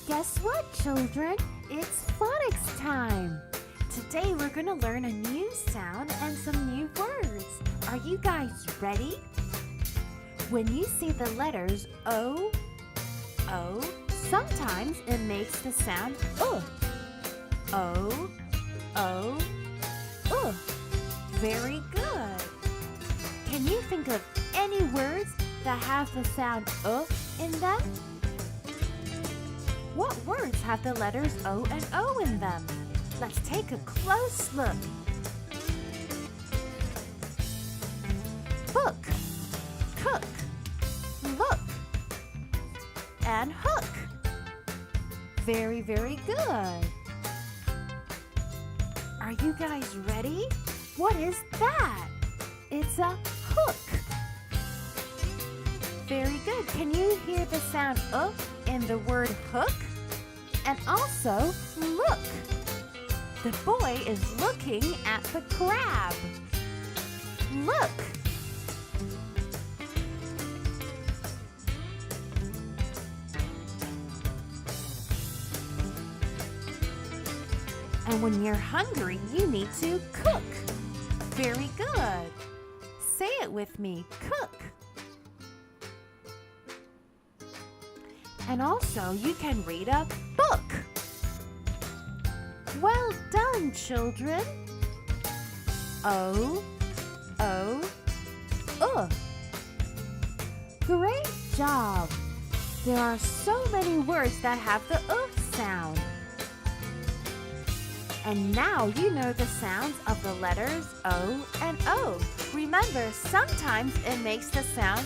Guess what, children? It's phonics time! Today we're going to learn a new sound and some new words. Are you guys ready? When you see the letters O, sometimes it makes the sound O. Very good. Can you think of any words that have the sound in them? What words have the letters O and O in them? Let's take a close look. Book, cook, look, and hook. Very, very good. Are you guys ready? What is that? It's a hook. Very good. Can you hear the sound in the word hook? And also, look. The boy is looking at the crab. Look. And when you're hungry, you need to cook. Very good. Say it with me, cook. And also, you can read a book. Well done, children. O. Great job. There are so many words that have the sound. And now you know the sounds of the letters O and O. Remember, sometimes it makes the sound